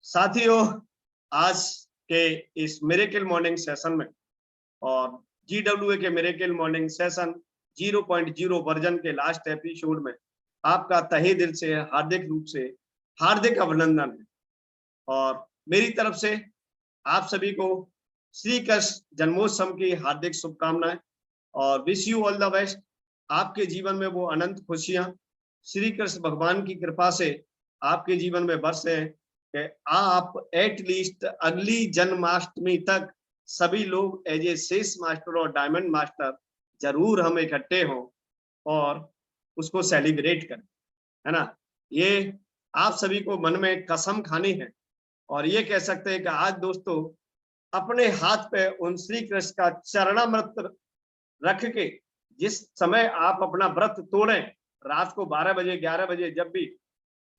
साथियों, आज के इस मिरेकल मॉर्निंग सेशन में और GWA के मिरेकल मॉर्निंग सेशन 0.0 वर्जन के लास्ट एपिसोड में आपका तहे दिल से हार्दिक रूप से हार्दिक अभिनंदन है। और मेरी तरफ से आप सभी को श्री कृष्ण जन्मोत्सव की हार्दिक शुभकामनाएं और wish you all the best. आपके जीवन में वो अनंत खुशियां श्री कृष्ण भगवान की कृपा से आपके जीवन में बरसे कि आप एटलीस्ट अगली जन्माष्टमी तक सभी लोग एज ए शेष मास्टर और डायमंड मास्टर जरूर हम इकट्ठे हों और उसको सेलिब्रेट करें, है ना। ये आप सभी को मन में कसम खानी है और ये कह सकते हैं कि आज दोस्तों अपने हाथ पे उन श्री कृष्ण का चरणामृत रख के जिस समय आप अपना व्रत तोड़ें, रात को 12 बजे 11 बजे जब भी,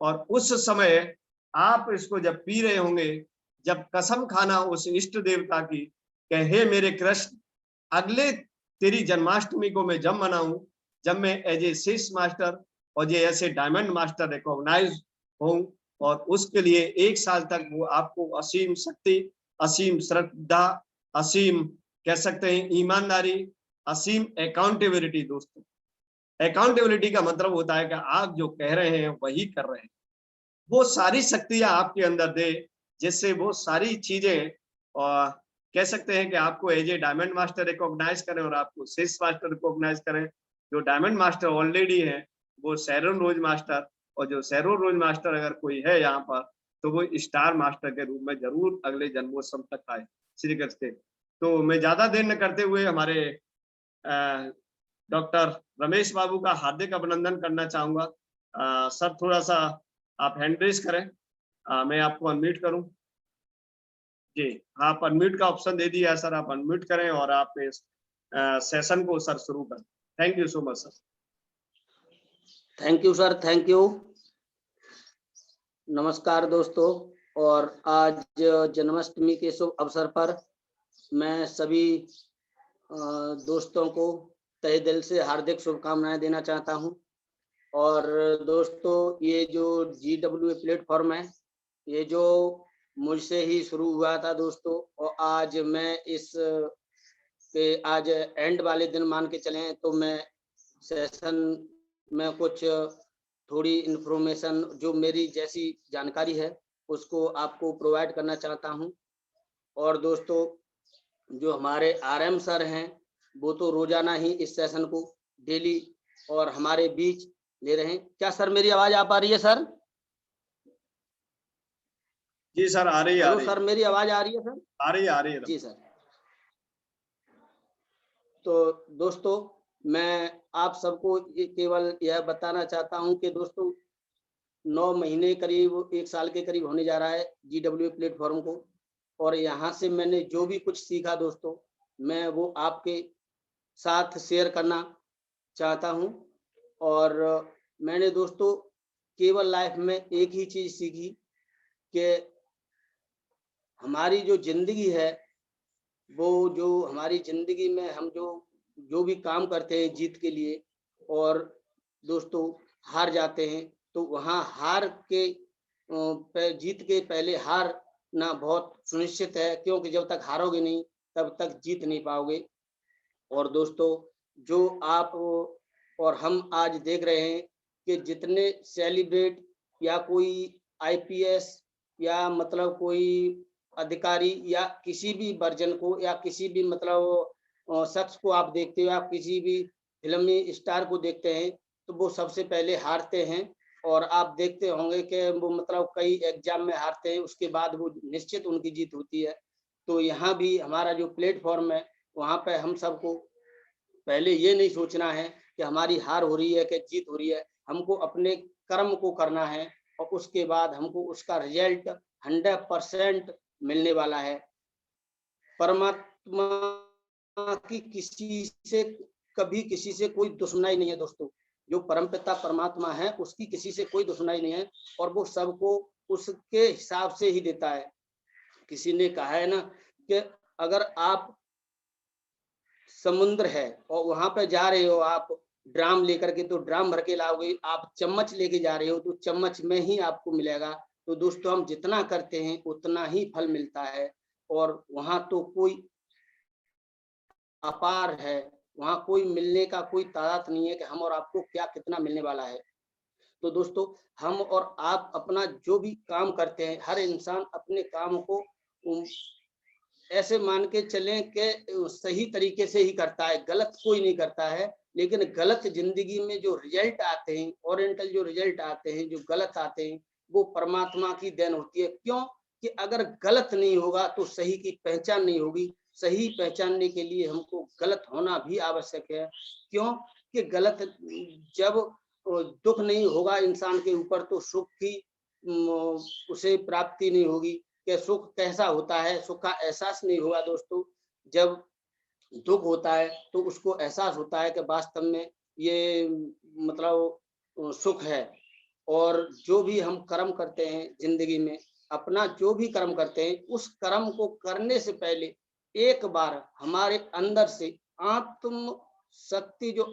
और उस समय आप इसको जब पी रहे होंगे, जब कसम खाना उस इष्ट देवता की कि हे मेरे कृष्ण, अगले तेरी जन्माष्टमी को मैं जब मनाऊं, जब मैं एज ए शेष मास्टर और ये ऐसे डायमंड मास्टर रिकॉग्नाइज हूं, और उसके लिए 1 साल तक वो आपको असीम शक्ति, असीम श्रद्धा, असीम कह सकते हैं ईमानदारी, असीम अकाउंटेबिलिटी। दोस्तों, अकाउंटेबिलिटी का मतलब होता है कि आप जो कह रहे हैं वही कर रहे हैं, वो सारी शक्तियां आपके अंदर दे, जिससे वो सारी चीजें और कह सकते हैं कि आपको as a diamond master recognize करें और आपको शेष मास्टर रिकॉग्नाइज करें। जो डायमंड मास्टर ऑलरेडी है वो शैरोन रोज मास्टर, और जो शैरोन रोज मास्टर अगर कोई है यहाँ पर तो वो स्टार मास्टर के रूप में जरूर अगले जन्मोत्सव तक आए श्री कृष्ण के। तो मैं ज्यादा देर न करते हुए हमारे डॉक्टर रमेश बाबू का हार्दिक अभिनंदन करना चाहूंगा। सर थोड़ा सा आप हैंड रेज करें, मैं आपको अनम्यूट करूं। जी, आप अनम्यूट का ऑप्शन दे दिया है सर, आप अनम्यूट करें और आप इस सेशन को सर शुरू करें। Thank you so much sir. Thank you sir, thank you. नमस्कार दोस्तों, और आज जन्माष्टमी के शुभ अवसर पर मैं सभी दोस्तों को तहे दिल से हार्दिक शुभकामनाएं देना चाहता हूं। और दोस्तों, ये जो GWA प्लेटफॉर्म है, ये जो मुझसे ही शुरू हुआ था दोस्तों, और आज मैं इस के आज एंड वाले दिन मान के चलें तो मैं सेशन में कुछ थोड़ी इन्फॉर्मेशन जो मेरी जैसी जानकारी है उसको आपको प्रोवाइड करना चाहता हूं। और दोस्तों, जो हमारे RM सर हैं वो तो रोजाना ही इस सेशन को डेली और हमारे बीच ले रहे हैं। क्या सर मेरी आवाज आ पा रही है सर? जी सर, आ रही है। हेलो सर, मेरी आवाज आ रही है सर? आ रही है जी सर। तो दोस्तों, मैं आप सबको केवल यह बताना चाहता हूं कि दोस्तों 9 महीने करीब 1 साल के करीब होने जा रहा है GWA प्लेटफॉर्म को, और यहाँ से मैंने जो भी कुछ सीखा दोस्तों, मैं वो आपके साथ शेयर करना चाहता हूँ। और मैंने दोस्तों केवल लाइफ में एक ही चीज सीखी कि हमारी जो जिंदगी है, वो जो हमारी जिंदगी में हम जो भी काम करते हैं जीत के लिए, और दोस्तों हार जाते हैं, तो वहाँ हार के जीत के पहले हार ना बहुत सुनिश्चित है, क्योंकि जब तक हारोगे नहीं तब तक जीत नहीं पाओगे। और दोस्तों, जो आप और हम आज देख रहे हैं कि जितने सेलिब्रेट या कोई IPS या मतलब कोई अधिकारी या किसी भी वर्जन को या किसी भी मतलब शख्स को आप देखते हो, आप किसी भी फिल्मी स्टार को देखते हैं तो वो सबसे पहले हारते हैं, और आप देखते होंगे कि वो मतलब कई एग्जाम में हारते हैं, उसके बाद वो निश्चित उनकी जीत होती है। तो यहाँ भी हमारा जो प्लेटफॉर्म है वहाँ पे हम सबको पहले ये नहीं सोचना है कि हमारी हार हो रही है कि जीत हो रही है, हमको अपने कर्म को करना है और उसके बाद हमको उसका रिजल्ट 100% मिलने वाला है। परमात्मा की किसी से कभी किसी से कोई दुश्मनाई नहीं है दोस्तों। जो परमपिता परमात्मा है उसकी किसी से कोई दुश्मनाई नहीं है, और वो सबको उसके हिसाब से ही देता है। किसी ने कहा है ना कि अगर आप समुद्र है और वहां पे जा रहे हो आप ड्राम लेकर के, तो ड्राम भर के लाओगे, आप चम्मच लेके जा रहे हो तो चम्मच में ही आपको मिलेगा, तो दोस्तों हम जितना करते हैं उतना ही फल मिलता है, और वहाँ तो कोई अपार है, वहाँ कोई मिलने का कोई तादाद नहीं है कि हम और आपको क्या कितना मिलने वाला है। तो दोस्तों हम और आप अपना जो भी काम करते हैं, हर इंसान अपने काम को ऐसे मान के चलें कि सही तरीके से ही करता है, गलत कोई नहीं करता है। लेकिन गलत ज़िंदगी में जो रिज़ल्ट आते हैं, ओरिएंटल जो रिज़ल्ट आते हैं, जो गलत आते हैं, वो परमात्मा की देन होती है। क्यों? कि अगर गलत नहीं होगा तो सही की पहचान नहीं होगी। सही पहचानने के लिए हमको गलत होना भी आवश्यक है। क्यों? कि गलत जब दुःख नहीं होगा इंसान के ऊपर तो सुख की उसे प्राप्ति नहीं होगी। कि सुख कैसा होता है, सुख का एहसास नहीं होगा दोस्तों। जब दुःख होता है तो उसको एहसास होता है कि वास्तव में ये मतलब सुख है। और जो भी हम कर्म करते हैं ज़िंदगी में, अपना जो भी कर्म करते हैं, उस कर्म को करने से पहले एक बार हमारे अंदर से आत्म शक्ति जो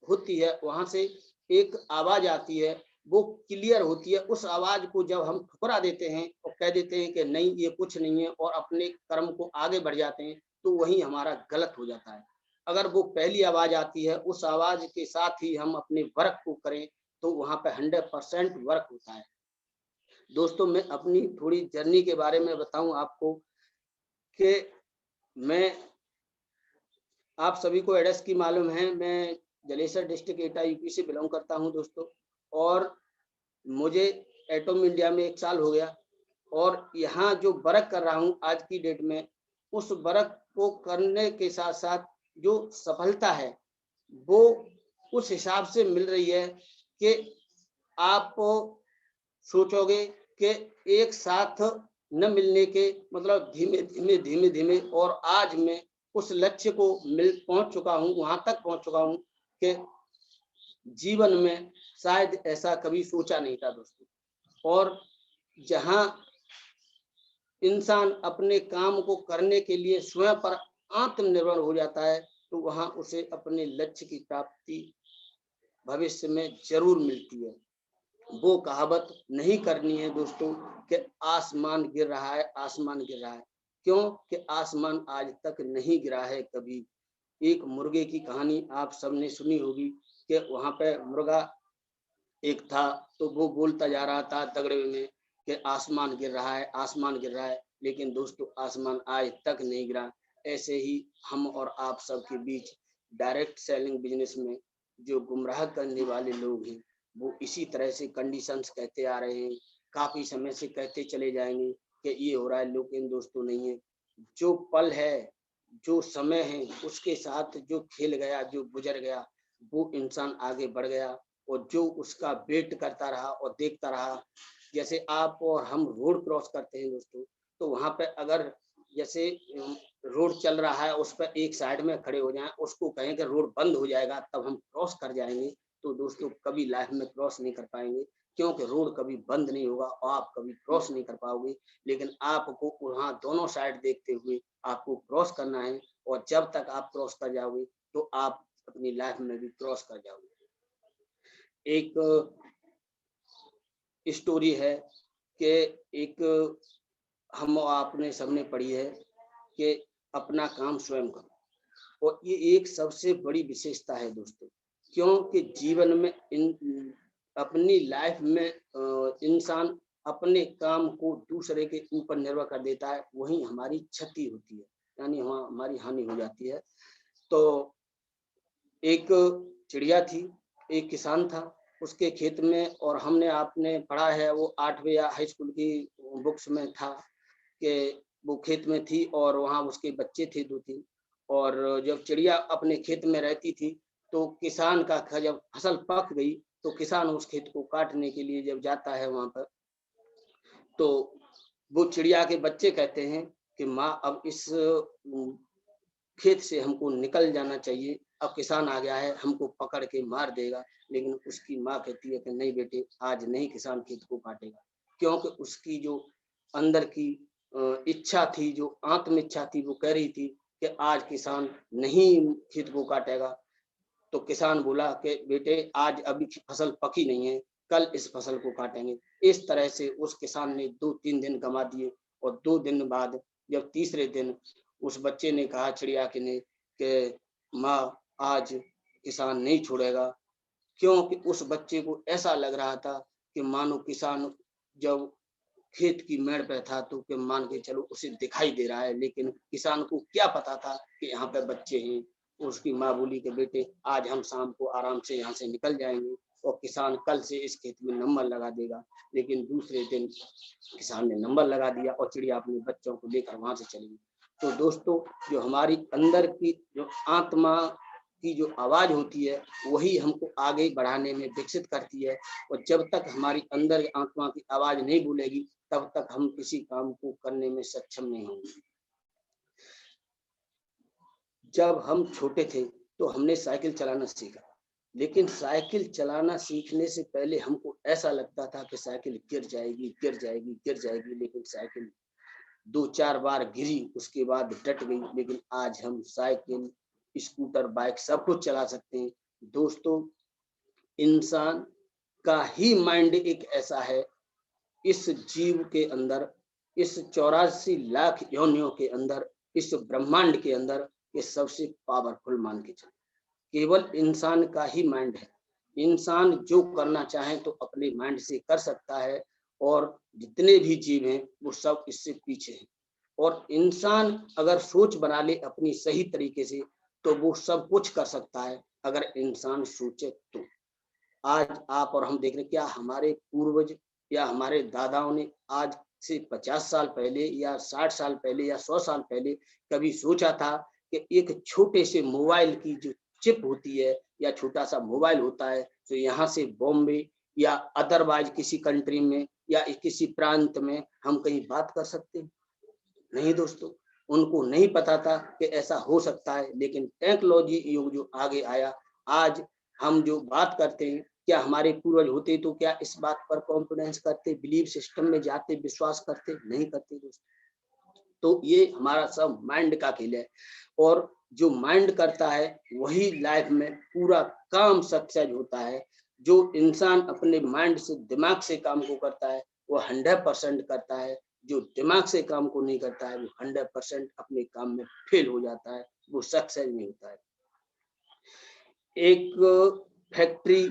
होती है, वहाँ से एक आवाज़ आती है, वो क्लियर होती है। उस आवाज़ को जब हम ठुकरा देते हैं और कह देते हैं कि नहीं ये कुछ नहीं है, और अपने कर्म को आगे बढ़ जाते हैं, तो वही हमारा गलत हो जाता है। अगर वो पहली आवाज़ आती है, उस आवाज़ के साथ ही हम अपने वर्क को करें, तो वहाँ पे 100% वर्क होता है। दोस्तों मैं अपनी थोड़ी जर्नी के बारे में बताऊँ आपको कि मैं आप सभी को एड्रेस की मालूम है, मैं जलेसर डिस्ट्रिक्ट एटा यूपी से बिलॉन्ग करता हूँ दोस्तों। और मुझे एटॉम इंडिया में 1 साल हो गया, और यहाँ जो वर्क कर रहा हूँ आज की डेट में, उस वर्क को करने के साथ-साथ जो सफलता है, वो उस हिसाब से मिल रही है कि आप सोचोगे कि एक साथ न मिलने के मतलब धीमे-धीमे, धीमे-धीमे, और आज मैं उस लक्ष्य को पहुँच चुका हूँ, वहाँ तक पहुँच चुका हूँ कि जीवन में शायद ऐसा कभी सोचा नहीं था दोस्तों। और जहाँ इंसान अपने काम को करने के लिए स्वयं पर आत्मनिर्भर हो जाता है, तो वहाँ उसे अपने लक्ष्य की प्राप्ति भविष्य में ज़रूर मिलती है। वो कहावत नहीं करनी है दोस्तों कि आसमान गिर रहा है, आसमान गिर रहा है। क्यों? कि आसमान आज तक नहीं गिरा है कभी। एक मुर्गे की कहानी आप सबने सुनी होगी कि वहाँ पे मुर्गा एक था, तो वो बोलता जा रहा था दगड़े में कि आसमान गिर रहा है, आसमान गिर रहा है। लेकिन दोस्तों आसमान आज तक नहीं गिरा। ऐसे ही हम और आप सबके बीच डायरेक्ट सेलिंग बिज़नेस में जो गुमराह करने वाले लोग हैं, वो इसी तरह से कंडीशंस कहते आ रहे हैं। काफ़ी समय से कहते चले जाएँगे कि ये हो रहा है, लेकिन दोस्तों नहीं है। जो पल है, जो समय है, उसके साथ जो खेल गया, जो गुज़र गया, वो इंसान आगे बढ़ गया। और जो उसका वेट करता रहा और देखता रहा, जैसे आप और हम रोड क्रॉस करते हैं दोस्तों, तो वहाँ पे अगर जैसे रोड चल रहा है, उस पे एक साइड में खड़े हो जाएँ, उसको कहें कि रोड बंद हो जाएगा तब हम क्रॉस कर जाएँगे, तो दोस्तों कभी लाइफ में क्रॉस नहीं कर पाएँगे। क्योंकि रोड कभी बंद नहीं होगा और आप कभी क्रॉस नहीं कर पाओगे। लेकिन आपको वहाँ दोनों साइड देखते हुए आपको क्रॉस करना है, और जब तक आप क्रॉस कर जाओगे, तो आप अपनी लाइफ में भी क्रॉस कर जाओगे। एक स्टोरी है कि एक हम आपने सबने पढ़ी है कि अपना काम स्वयं करो, और ये एक सबसे बड़ी विशेषता है दोस्तों। क्योंकि जीवन में अपनी लाइफ में इंसान अपने काम को दूसरे के ऊपर निर्भर कर देता है, वहीं हमारी क्षति होती है, यानी हमारी हानि हो जाती है। तो एक चिड़िया थी, एक किसान था, उसके खेत में, और हमने आपने पढ़ा है वो 8वीं या हाई स्कूल की बुक्स में था कि वो खेत में थी और वहाँ उसके बच्चे थे 2-3। और जब चिड़िया अपने खेत में रहती थी, तो किसान का जब फसल पक गई, तो किसान उस खेत को काटने के लिए जब जाता है वहाँ पर, तो वो चिड़िया के बच्चे कहते हैं कि माँ अब इस खेत से हमको निकल जाना चाहिए, अब किसान आ गया है, हमको पकड़ के मार देगा। लेकिन उसकी माँ कहती है कि नहीं बेटे, आज नहीं किसान खेत को काटेगा। क्योंकि उसकी जो अंदर की इच्छा थी, जो आत्म इच्छा थी, वो कह रही थी कि आज किसान नहीं खेत को काटेगा। तो किसान बोला कि बेटे आज अभी फसल पकी नहीं है, कल इस फसल को काटेंगे। इस तरह से उस किसान ने 2-3 दिन गंवा दिए और 2 दिन बाद जब तीसरे दिन उस बच्चे ने कहा चिड़िया के ने कि माँ आज किसान नहीं छोड़ेगा, क्योंकि उस बच्चे को ऐसा लग रहा था कि मानो किसान जब खेत की मेड़ पे था तो कि मान के चलो उसे दिखाई दे रहा है, लेकिन किसान को क्या पता था कि यहाँ पे बच्चे हैं। उसकी माँ बोली कि बेटे आज हम शाम को आराम से यहाँ से निकल जाएंगे और किसान कल से इस खेत में नंबर लगा देगा। लेकिन दूसरे दिन किसान ने नंबर लगा दिया और चिड़िया अपने बच्चों को लेकर वहां से चली गई। तो दोस्तों, जो हमारी अंदर की जो आत्मा की जो आवाज होती है वही हमको आगे बढ़ाने में विकसित करती है, और जब तक हमारी अंदर आत्मा की आवाज नहीं बोलेगी तब तक हम किसी काम को करने में सक्षम नहीं होंगे। जब हम छोटे थे तो हमने साइकिल चलाना सीखा, लेकिन साइकिल चलाना सीखने से पहले हमको ऐसा लगता था कि साइकिल गिर जाएगी गिर जाएगी गिर जाएगी, लेकिन साइकिल 2-4 बार गिरी उसके बाद डट गई। लेकिन आज हम साइकिल, स्कूटर, बाइक सब कुछ चला सकते हैं। दोस्तों, इंसान का ही माइंड एक ऐसा है, इस जीव के अंदर, इस 84 लाख योनियों के अंदर, इस ब्रह्मांड के अंदर ये सबसे पावरफुल मान के चले। केवल इंसान का ही माइंड है। इंसान जो करना चाहे तो अपने माइंड से कर सकता है, और जितने भी जीव हैं वो सब इससे पीछे हैं। और इंसान अगर सोच बना ले अपनी सही तरीके से तो वो सब कुछ कर सकता है, अगर इंसान सोचे तो। आज आप और हम देख रहे हैं, क्या हमारे पूर्वज या हमारे दादाओं ने आज से 50 साल पहले या 60 साल पहले या 100 साल पहले कभी सोचा था कि एक छोटे से मोबाइल की जो चिप होती है या छोटा सा मोबाइल होता है तो यहाँ से बॉम्बे या अदरवाइज किसी कंट्री में या किसी प्रांत में हम कहीं बात कर सकते हैं? नहीं दोस्तों, उनको नहीं पता था कि ऐसा हो सकता है। लेकिन टेक्नोलॉजी युग जो आगे आया, आज हम जो बात करते हैं, क्या हमारे पूर्वज होते तो क्या इस बात पर कॉन्फिडेंस करते, बिलीव सिस्टम में जाते, विश्वास करते? नहीं करते दोस्तों। तो ये हमारा सब माइंड का खेल है, और जो माइंड करता है वही लाइफ में पूरा काम सक्सेस होता है। जो इंसान अपने माइंड से, दिमाग से काम को करता है वो 100% करता है। जो दिमाग से काम को नहीं करता है वो 100% अपने काम में फेल हो जाता है, वो सक्सेस नहीं होता है। एक फैक्ट्री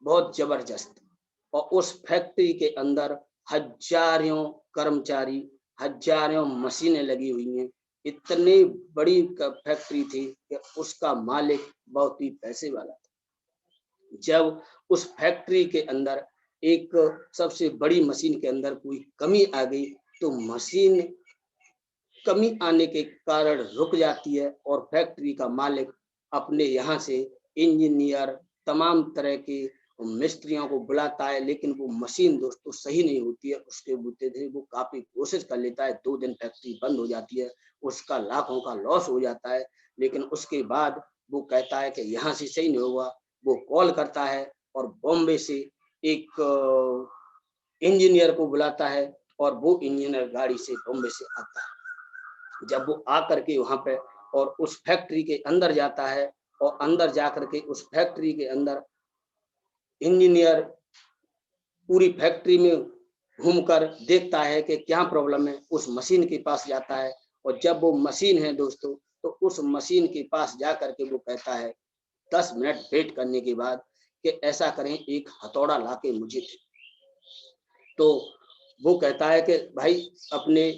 बहुत जबरदस्त, और उस फैक्ट्री के अंदर हजारों कर्मचारी, हजारों मशीनें लगी हुई हैं। इतनी बड़ी फैक्ट्री थी कि उसका मालिक बहुत ही पैसे वाला था। जब उस फैक्ट्री के अंदर एक सबसे बड़ी मशीन के अंदर कोई कमी आ गई तो मशीन कमी आने के कारण रुक जाती है, और फैक्ट्री का मालिक अपने यहाँ से इंजीनियर, तमाम तरह के मिस्त्रियों को बुलाता है, लेकिन वो मशीन दोस्तों सही नहीं होती है। उसके बूते थे वो काफी कोशिश कर लेता है, 2 दिन फैक्ट्री बंद हो जाती है, उसका लाखों का लॉस हो जाता है। लेकिन उसके बाद वो कहता है कि यहाँ से सही नहीं होगा। वो कॉल करता है और बॉम्बे से एक इंजीनियर को बुलाता है, और वो इंजीनियर गाड़ी से बॉम्बे से आता है। जब वो आकर के वहां पे और उस फैक्ट्री के अंदर जाता है, और अंदर जाकर के उस फैक्ट्री के अंदर इंजीनियर पूरी फैक्ट्री में घूमकर देखता है कि क्या प्रॉब्लम है, उस मशीन के पास जाता है, और जब वो मशीन है दोस्तों तो उस मशीन के पास जाकर के वो कहता है 10 मिनट वेट करने के बाद कि ऐसा करें, एक हथौड़ा लाके मुझे दे। तो वो कहता है कि भाई अपने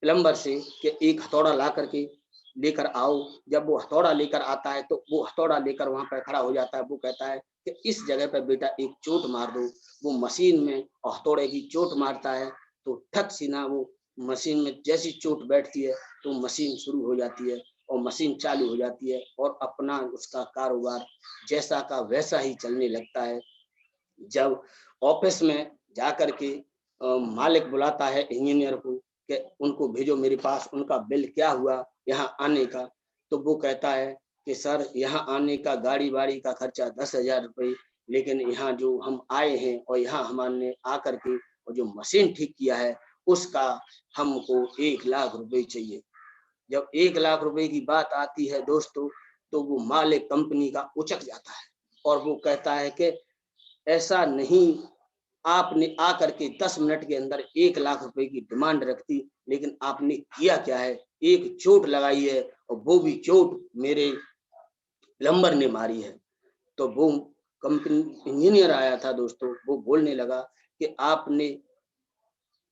प्लम्बर से कि एक हथौड़ा ला करके लेकर आओ। जब वो हथौड़ा लेकर आता है तो वो हथौड़ा लेकर वहां पर खड़ा हो जाता है। वो कहता है कि इस जगह पर बेटा एक चोट मार दो। वो मशीन में हथौड़े की चोट मारता है तो ठक सी ना वो मशीन में जैसी चोट बैठती है तो मशीन शुरू हो जाती है और मशीन चालू हो जाती है, और अपना उसका कारोबार जैसा का वैसा ही चलने लगता है। जब ऑफिस में जाकर के मालिक बुलाता है इंजीनियर को कि उनको भेजो मेरे पास, उनका बिल क्या हुआ यहाँ आने का, तो वो कहता है कि सर यहाँ आने का गाड़ी वाड़ी का खर्चा 10,000 रुपये, लेकिन यहाँ जो हम आए हैं और यहाँ हमने आकर के और जो मशीन ठीक किया है उसका हमको 1 लाख रुपए चाहिए। जब 1 लाख रुपए की बात आती है दोस्तों तो वो मालिक कंपनी का उचक जाता है और वो कहता है कि ऐसा नहीं आपने आकर के 10 मिनट के अंदर 1 लाख रुपए की डिमांड रख दी, लेकिन आपने किया क्या है, एक चोट लगाई है और वो भी चोट मेरे प्लम्बर ने मारी है। तो वो कंपनी इंजीनियर आया था दोस्तों, वो बोलने लगा कि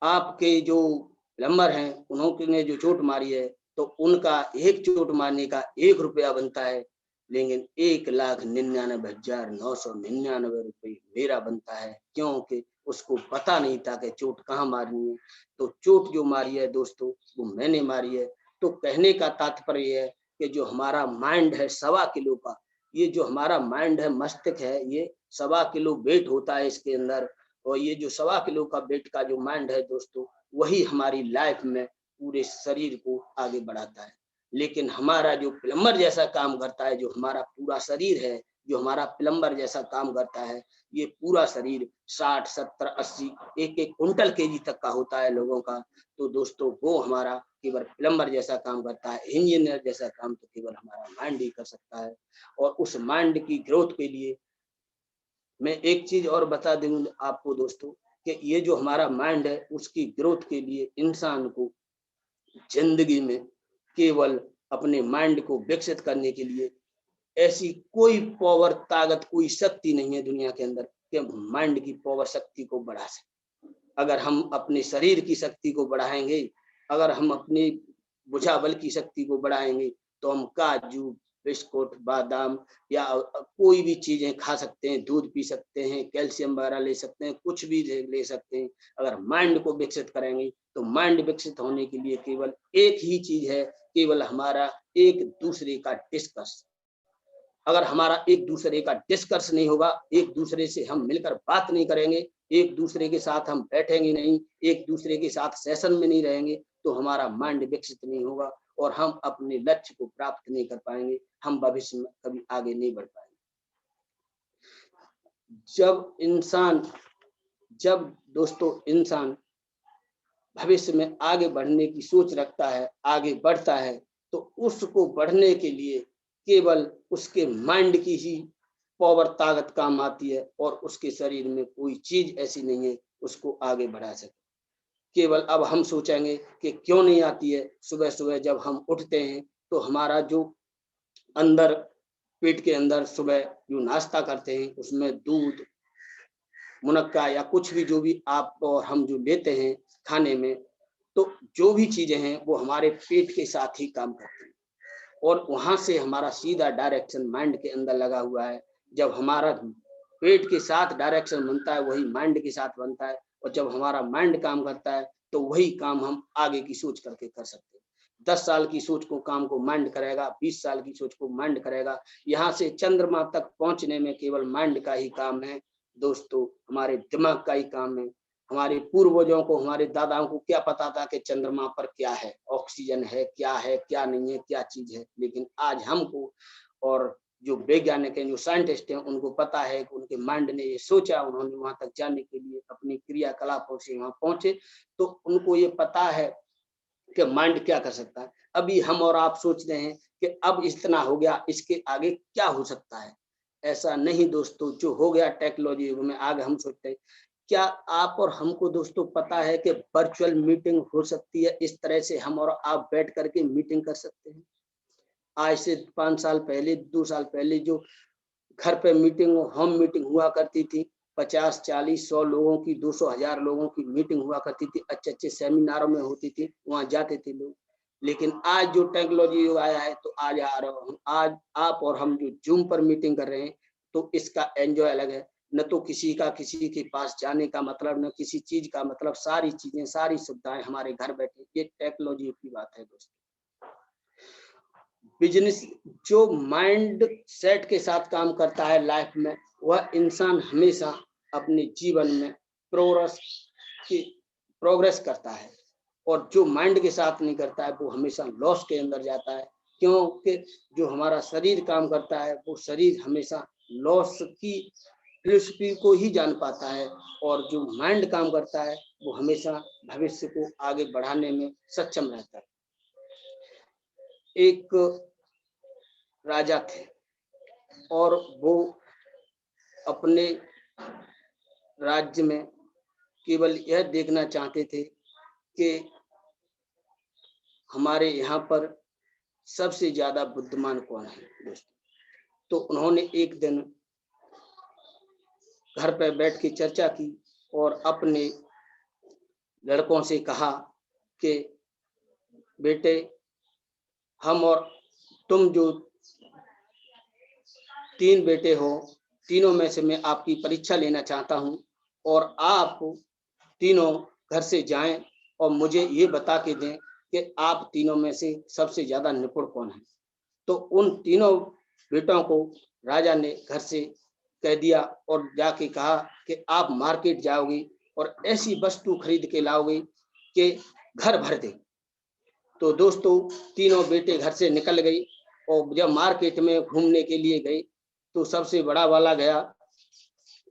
आपके जो प्लम्बर हैं, उन्होंने जो चोट मारी है, तो उनका एक चोट मारने का 1 रुपया बनता है, लेकिन 1,99,999 रुपये मेरा बनता है, क्योंकि उसको पता नहीं था कि चोट कहाँ मारनी है। तो चोट जो मारी है दोस्तों, वो मैंने मारी है। तो कहने का तात्पर्य है कि जो हमारा माइंड है 1.25 किलो का, ये जो हमारा माइंड है, मस्तिष्क है, ये 1.25 किलो वेट होता है इसके अंदर। और ये जो 1.25 किलो का वेट का जो माइंड है दोस्तों, वही हमारी लाइफ में पूरे शरीर को आगे बढ़ाता है। लेकिन हमारा जो प्लम्बर जैसा काम करता है, जो हमारा पूरा शरीर है, जो हमारा प्लम्बर जैसा काम करता है, ये पूरा शरीर 60, 70, 80, 1-1 कुंटल केजी तक का होता है लोगों का। तो दोस्तों वो हमारा केवल प्लम्बर जैसा काम करता है, इंजीनियर जैसा काम तो केवल हमारा माइंड ही कर सकता है। और उस माइंड की ग्रोथ के लिए मैं एक चीज और बता दूं आपको दोस्तों, कि ये जो हमारा माइंड है, उसकी ग्रोथ के लिए इंसान को जिंदगी में केवल अपने माइंड को विकसित करने के लिए ऐसी कोई पावर, ताकत, कोई शक्ति नहीं है दुनिया के अंदर कि माइंड की पावर शक्ति को बढ़ा सके। अगर हम अपने शरीर की शक्ति को बढ़ाएंगे, अगर हम अपनी भुजाबल की शक्ति को बढ़ाएंगे, तो हम काजू, बिस्कुट, बादाम या कोई भी चीजें खा सकते हैं, दूध पी सकते हैं, कैल्शियम वगैरह ले सकते हैं, कुछ भी ले सकते हैं। अगर माइंड को विकसित करेंगे, तो माइंड विकसित होने के लिए केवल एक ही चीज है, केवल हमारा एक दूसरे का डिस्कस। अगर हमारा एक दूसरे का डिस्कस नहीं होगा, एक दूसरे से हम मिलकर बात नहीं करेंगे, एक दूसरे के साथ हम बैठेंगे नहीं, एक दूसरे के साथ सेशन में नहीं रहेंगे, तो हमारा माइंड विकसित नहीं होगा और हम अपने लक्ष्य को प्राप्त नहीं कर पाएंगे, हम भविष्य में कभी आगे नहीं बढ़ पाएंगे। जब दोस्तों इंसान भविष्य में आगे बढ़ने की सोच रखता है, आगे बढ़ता है, तो उसको बढ़ने के लिए केवल उसके माइंड की ही पावर, ताकत काम आती है, और उसके शरीर में कोई चीज ऐसी नहीं है उसको आगे बढ़ा सके। केवल अब हम सोचेंगे कि क्यों नहीं आती है। सुबह सुबह जब हम उठते हैं, तो हमारा जो अंदर, पेट के अंदर सुबह जो नाश्ता करते हैं, उसमें दूध, मुनक्का या कुछ भी, जो भी आप और हम जो लेते हैं खाने में, तो जो भी चीजें हैं वो हमारे पेट के साथ ही काम करती हैं, और वहां से हमारा सीधा डायरेक्शन माइंड के अंदर लगा हुआ है। जब हमारा पेट के साथ डायरेक्शन बनता है, वही माइंड के साथ बनता है, और जब हमारा माइंड काम करता है, तो वही काम हम आगे की सोच करके कर सकते हैं। 10 साल की सोच को, काम को माइंड करेगा, 20 साल की सोच को माइंड करेगा। यहाँ से चंद्रमा तक पहुंचने में केवल माइंड का ही काम है दोस्तों, हमारे दिमाग का ही काम है। हमारे पूर्वजों को, हमारे दादाओं को क्या पता था कि चंद्रमा पर क्या है, ऑक्सीजन है, क्या नहीं है, क्या चीज है। लेकिन आज हमको, और जो वैज्ञानिक हैं, जो साइंटिस्ट हैं, उनको पता है कि उनके माइंड ने ये सोचा, उन्होंने वहां तक जाने के लिए अपनी क्रियाकलापों से वहां पहुंचे, तो उनको ये पता है कि माइंड क्या कर सकता है। अभी हम और आप सोच रहे हैं कि अब इतना हो गया, इसके आगे क्या हो सकता है। ऐसा नहीं दोस्तों, जो हो गया टेक्नोलॉजी युग में, आगे हम सोचते हैं। क्या आप और हमको दोस्तों पता है कि वर्चुअल मीटिंग हो सकती है? इस तरह से हम और आप बैठ करके मीटिंग कर सकते हैं। आज से 5 साल पहले, 2 साल पहले जो घर पे मीटिंग, होम मीटिंग हुआ करती थी, 50, 40, 100 लोगों की, 200, 1000 लोगों की मीटिंग हुआ करती थी, अच्छे-अच्छे सेमिनारों में होती थी, वहाँ जाते थे लोग। लेकिन आज जो टेक्नोलॉजी आया है, तो आज आप और हम जो ज़ूम पर मीटिंग कर रहे हैं, तो इसका एन्जॉय अलग है। न तो किसी का किसी के पास जाने का मतलब, न किसी चीज़ का मतलब, सारी चीज़ें, सारी सुविधाएँ हमारे घर बैठे। ये टेक्नोलॉजी की बात है दोस्तों। बिजनेस जो माइंड सेट के साथ काम करता है लाइफ में, वह इंसान हमेशा अपने जीवन में प्रोग्रेस करता है, और जो माइंड के साथ नहीं करता है, वो हमेशा लॉस के अंदर जाता है। क्योंकि जो हमारा शरीर काम करता है, वो शरीर हमेशा लॉस की फिलोसफी को ही जान पाता है, और जो माइंड काम करता है, वो हमेशा भविष्य को आगे बढ़ाने में सक्षम रहता है। एक राजा थे, और वो अपने राज्य में केवल यह देखना चाहते थे कि हमारे यहाँ पर सबसे ज्यादा बुद्धिमान कौन है दोस्तों। तो उन्होंने एक दिन घर पर बैठ के चर्चा की और अपने लड़कों से कहा कि बेटे, हम और तुम जो 3 बेटे हो, तीनों में से मैं आपकी परीक्षा लेना चाहता हूं और आप तीनों घर से जाएं और मुझे ये बता के दें कि आप तीनों में से सबसे ज्यादा निपुण कौन है। तो उन तीनों बेटों को राजा ने घर से कह दिया और जाके कहा कि आप मार्केट जाओगे और ऐसी वस्तु खरीद के लाओगे कि घर भर दे। तो दोस्तों तीनों बेटे घर से निकल गए और जब मार्केट में घूमने के लिए गए तो सबसे बड़ा वाला गया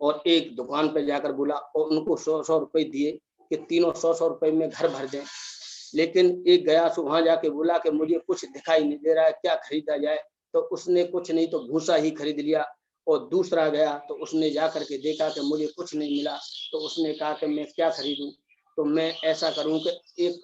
और एक दुकान पर जाकर बोला और उनको 100-100 रुपए दिए कि तीनों 100-100 रुपए में घर भर दें। लेकिन एक गया सो वहां जाके बोला कि मुझे कुछ दिखाई नहीं दे रहा है, क्या खरीदा जाए। तो उसने कुछ नहीं तो भूसा ही खरीद लिया। और दूसरा गया तो उसने जाकर के देखा कि मुझे कुछ नहीं मिला। तो उसने कहा कि मैं क्या खरीदूं। तो मैं ऐसा करूं कि एक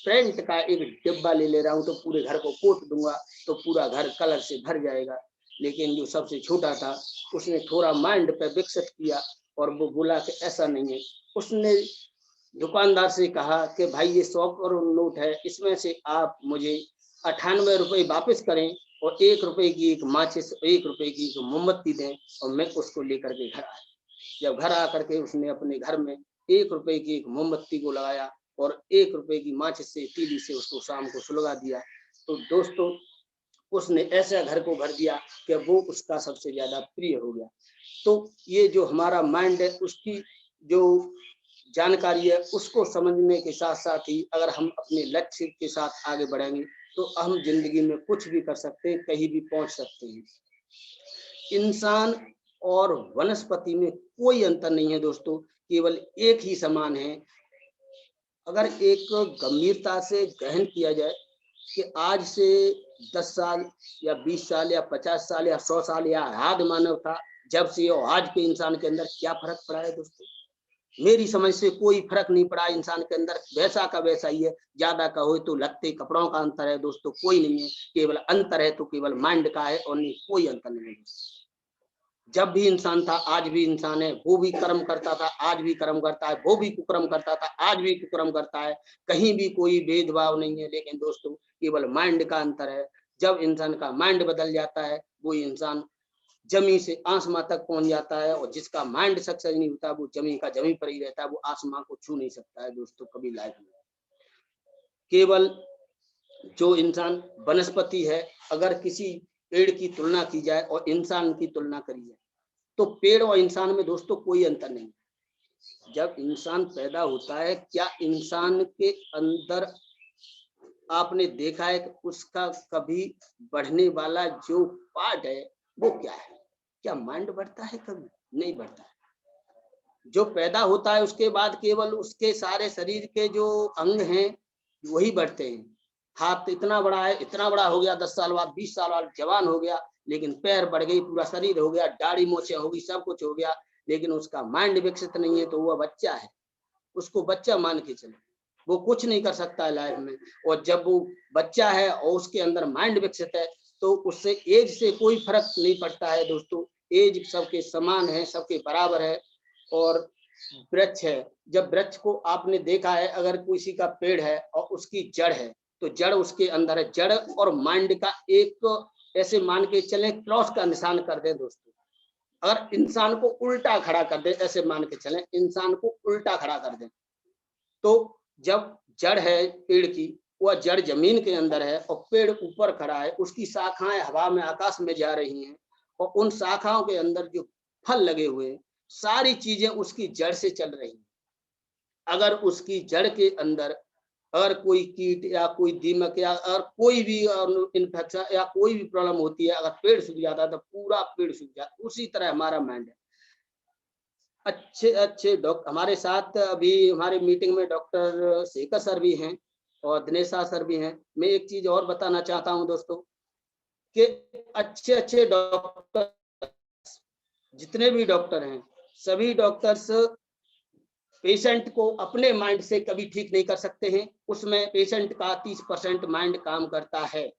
पेंट का एक डिब्बा ले ले रहा हूं तो पूरे घर को पोत दूंगा तो पूरा घर कलर से भर जाएगा। लेकिन जो सबसे छोटा था उसने थोड़ा माइंड पे विकसित किया और वो बोला कि ऐसा नहीं है। उसने दुकानदार से कहा कि भाई ये 100 करोड़ नोट है, इसमें से आप मुझे 98 रुपए वापस करें और 1 रुपए की एक माचिस, 1 रुपए की एक मोमबत्ती दें और मैं उसको लेकर के घर आया। जब घर आकर के उसने अपने घर में 1 रुपए की एक मोमबत्ती को लगाया और 1 रुपए की माचिस से तीली से उसको शाम को सुलगा दिया। तो दोस्तों उसने ऐसा घर को भर दिया कि वो उसका सबसे ज्यादा प्रिय हो गया। तो ये जो हमारा माइंड है उसकी जो जानकारी है उसको समझने के साथ साथ ही अगर हम अपने लक्ष्य के साथ आगे बढ़ेंगे तो हम जिंदगी में कुछ भी कर सकते हैं, कहीं भी पहुंच सकते हैं। इंसान और वनस्पति में कोई अंतर नहीं है दोस्तों, केवल एक ही समान है। अगर एक गंभीरता से गहन किया जाए कि आज से 10 साल या 20 साल या 50 साल या 100 साल या आदि मानव था जब से और आज के इंसान के अंदर क्या फर्क पड़ा है दोस्तों। मेरी समझ से कोई फर्क नहीं पड़ा। इंसान के अंदर वैसा का वैसा ही है। ज्यादा कहो तो लगते कपड़ों का अंतर है दोस्तों, कोई नहीं है। केवल अंतर है तो केवल माइंड का है और नहीं कोई अंतर नहीं है। जब भी इंसान था आज भी इंसान है। वो भी कर्म करता था आज भी कर्म करता है, वो भी कुकर्म करता था आज भी कुकर्म करता है। कहीं भी कोई भेदभाव नहीं है। लेकिन दोस्तों केवल माइंड का अंतर है। जब इंसान का माइंड बदल जाता है वो इंसान जमी से आसमां तक पहुंच जाता है और जिसका माइंड सक्सेस नहीं होता वो जमी का जमी पर ही रहता है, वो आसमां को छू नहीं सकता है दोस्तों कभी लाइफ में। केवल जो इंसान वनस्पति है, अगर किसी पेड़ की तुलना की जाए और इंसान की तुलना करी जाए तो पेड़ और इंसान में दोस्तों कोई अंतर नहीं। जब इंसान पैदा होता है क्या इंसान के अंदर आपने देखा है कि उसका कभी बढ़ने वाला जो पार्ट है वो क्या है? क्या माइंड बढ़ता है? कभी नहीं बढ़ता है। जो पैदा होता है उसके बाद केवल उसके सारे शरीर के जो अंग हैं वही बढ़ते हैं। हाथ इतना बड़ा है, इतना बड़ा हो गया, 10 साल बाद 20 साल बाद जवान हो गया, लेकिन पैर बढ़ गई, पूरा शरीर हो गया, दाढ़ी मोछे होगी, सब कुछ हो गया, लेकिन उसका माइंड विकसित नहीं है तो वह बच्चा है। उसको बच्चा मान के चले, वो कुछ नहीं कर सकता है लाइफ में। और जब वो बच्चा है और उसके अंदर माइंड विकसित है तो उससे एज से कोई फर्क नहीं पड़ता है दोस्तों। एज सबके समान है, सबके बराबर है। और वृक्ष है, जब वृक्ष को आपने देखा है, अगर किसी का पेड़ है और उसकी जड़ है तो जड़ उसके अंदर है। जड़ और माइंड का एक ऐसे मान के चले क्रॉस का निशान कर दे दोस्तों। अगर इंसान को उल्टा खड़ा कर दे, ऐसे मान के चले इंसान को उल्टा खड़ा कर दे तो जब जड़ है पेड़ की, वह जड़ जमीन के अंदर है और पेड़ ऊपर खड़ा है, उसकी शाखाएं हवा में आकाश में जा रही हैं और उन शाखाओं के अंदर जो फल लगे हुए सारी चीजें उसकी जड़ से चल रही हैं। अगर उसकी जड़ के अंदर अगर कोई कीट या कोई दीमक या अगर कोई भी इन्फेक्शन या कोई भी प्रॉब्लम होती है, अगर पेड़ सूख जाता है तो पूरा पेड़ सूख जाता है। उसी तरह हमारा माइंड है। अच्छे अच्छे डॉक्टर हमारे साथ अभी हमारे मीटिंग में डॉक्टर शेखर सर भी हैं और दिनेशा सर भी हैं। मैं एक चीज और बताना चाहता हूं दोस्तों कि अच्छे अच्छे डॉक्टर जितने भी डॉक्टर हैं, सभी डॉक्टर्स पेशेंट को अपने माइंड से कभी ठीक नहीं कर सकते हैं। उसमें पेशेंट का 30% माइंड काम करता है।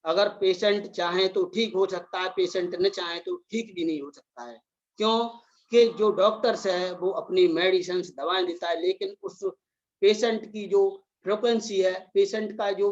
अगर पेशेंट चाहे तो ठीक हो सकता है, पेशेंट न चाहे तो ठीक भी नहीं हो सकता है। क्यों कि जो डॉक्टर्स है वो अपनी मेडिसिन दवाएं देता है, लेकिन उस पेशेंट की जो फ्रिक्वेंसी है, पेशेंट का जो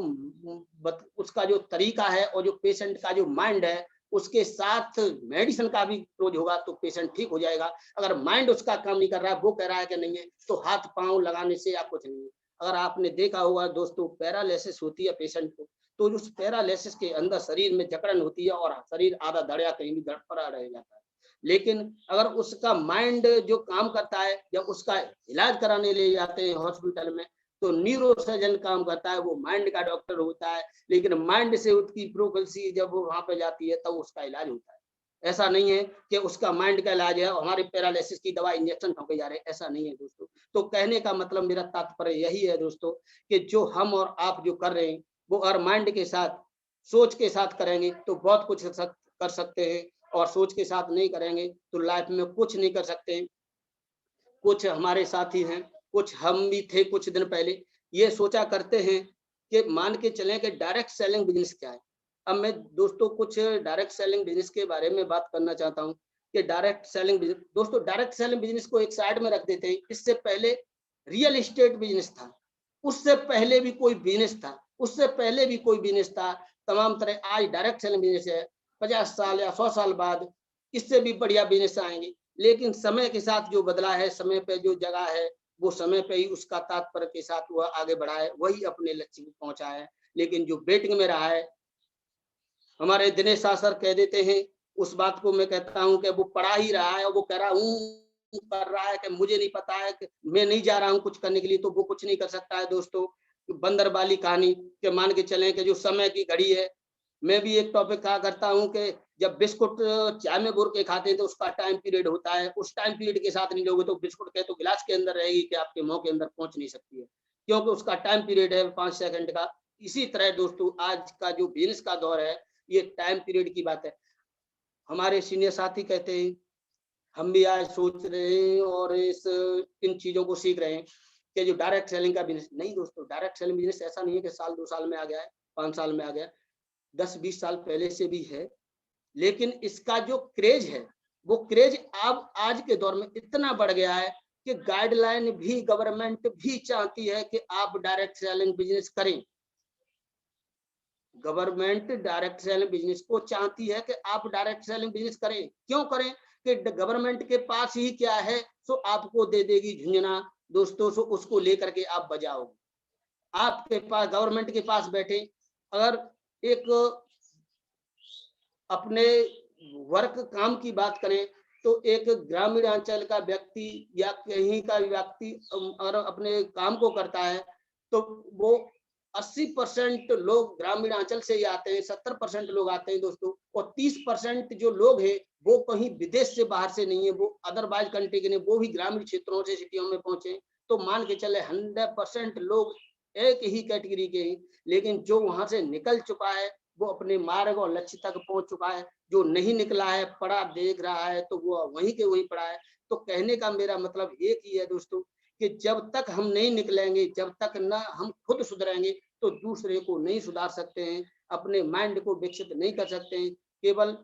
उसका जो तरीका है और जो पेशेंट का जो माइंड है, उसके साथ मेडिसिन का भी रोज होगा तो पेशेंट ठीक हो जाएगा। अगर माइंड उसका काम नहीं कर रहा है, वो कह रहा है कि नहीं है, तो हाथ पांव लगाने से या कुछ नहीं है। अगर आपने देखा होगा दोस्तों, पैरालिसिस होती है पेशेंट को, तो उस पैरालिसिस के अंदर शरीर में जकड़न होती है और शरीर आधा धड़ या कहीं भी धड़ पड़ा रह जाता है। लेकिन अगर उसका माइंड जो काम करता है, जब उसका इलाज कराने ले जाते हैं हॉस्पिटल में, तो न्यूरो सर्जन काम करता है, वो माइंड का डॉक्टर होता है, लेकिन माइंड से उसकी प्रोग्रेसी जब वो वहां पे जाती है तब उसका इलाज होता है। ऐसा नहीं है कि उसका माइंड का इलाज है और हमारे पैरालिसिस की दवा इंजेक्शन ठोके जा रहे हैं, ऐसा नहीं है दोस्तों। तो कहने का मतलब मेरा तात्पर्य यही है दोस्तों, कि जो हम और आप जो कर रहे हैं, वो अगर माइंड के साथ, सोच के साथ करेंगे तो बहुत कुछ कर सकते हैं, और सोच के साथ नहीं करेंगे तो लाइफ में कुछ नहीं कर सकते हैं। कुछ हमारे साथी हैं, कुछ हम भी थे कुछ दिन पहले, ये सोचा करते हैं कि मान के चलें कि डायरेक्ट सेलिंग बिजनेस क्या है। अब मैं दोस्तों कुछ डायरेक्ट सेलिंग बिजनेस के बारे में बात करना चाहता हूँ कि डायरेक्ट सेलिंग बिजनेस, दोस्तों डायरेक्ट सेलिंग बिजनेस को एक साइड में रख देते हैं। इससे पहले रियल एस्टेट बिजनेस था, उससे पहले भी कोई बिजनेस था, उससे पहले भी कोई बिजनेस था, तमाम तरह। आज डायरेक्ट सेलिंग बिजनेस है, 50 साल या 100 साल बाद इससे भी बढ़िया बिजनेस आएंगे। लेकिन समय के साथ जो बदला है, समय पे जो जगह है, वो समय पे ही उसका तात्पर्य के साथ वह आगे बढ़ा है, वही अपने लक्ष्य को पहुंचा है। लेकिन जो बेटिंग में रहा है, हमारे दिनेश शाह सर कह देते हैं, उस बात को मैं कहता हूं कि वो पढ़ा ही रहा है और वो कह रहा हूँ कर रहा है कि मुझे नहीं पता है, कि मैं नहीं जा रहा हूँ कुछ करने के लिए, तो वो कुछ नहीं कर सकता है दोस्तों। बंदर वाली कहानी के मान के चलें कि जो समय की घड़ी है, मैं भी एक टॉपिक कहा करता हूँ कि जब बिस्कुट चाय में बोर के खाते हैं तो उसका टाइम पीरियड होता है, उस टाइम पीरियड के साथ नहीं लोगे तो बिस्कुट के तो गिलास के अंदर रहेगी कि आपके मुंह के अंदर पहुंच नहीं सकती है, क्योंकि उसका टाइम पीरियड है 5 सेकंड का। इसी तरह दोस्तों आज का जो बिजनेस का दौर है, ये टाइम पीरियड की बात है। हमारे सीनियर साथी कहते हैं, हम भी आज सोच रहे हैं और इन चीजों को सीख रहे हैं कि जो डायरेक्ट सेलिंग का बिजनेस, नहीं दोस्तों, डायरेक्ट सेलिंग बिजनेस ऐसा नहीं है कि साल 2 साल में आ गया है, 5 साल में आ गया, 10-20 साल पहले से भी है। लेकिन इसका जो क्रेज है, वो क्रेज अब आज के दौर में इतना बढ़ गया है कि गाइडलाइन भी, गवर्नमेंट भी चाहती है कि आप डायरेक्ट सेलिंग बिजनेस करें। गवर्नमेंट डायरेक्ट सेलिंग बिजनेस को चाहती है कि आप डायरेक्ट सेलिंग बिजनेस करें। क्यों करें? कि गवर्नमेंट के पास ही क्या है, सो आपको दे देगी झुंझुना दोस्तों, सो उसको लेकर के आप बजाओगे। आपके पास, गवर्नमेंट के पास बैठे, अगर एक अपने वर्क काम की बात करें, तो एक ग्रामीण अंचल का व्यक्ति या कहीं का व्यक्ति अगर अपने काम को करता है, तो वो 80% लोग ग्रामीण अंचल से ही आते हैं, 70% लोग आते हैं दोस्तों, और 30% जो लोग हैं वो कहीं विदेश से, बाहर से नहीं है, वो अदरवाइज कंट्री के नहीं, वो भी ग्रामीण क्षेत्रों से सिटियों में पहुंचे। तो मान के चले 100% लोग एक ही कैटेगरी के हैं। लेकिन जो वहां से निकल चुका है वो अपने मार्ग और लक्ष्य तक पहुंच चुका है, जो नहीं निकला है, पढ़ा देख रहा है, तो वो वहीं के वहीं पड़ा है। तो कहने का मेरा मतलब एक ही है दोस्तों, कि जब तक हम नहीं निकलेंगे, जब तक ना हम खुद सुधरेंगे, तो दूसरे को नहीं सुधार सकते हैं, अपने माइंड को विकसित नहीं कर सकते हैं। केवल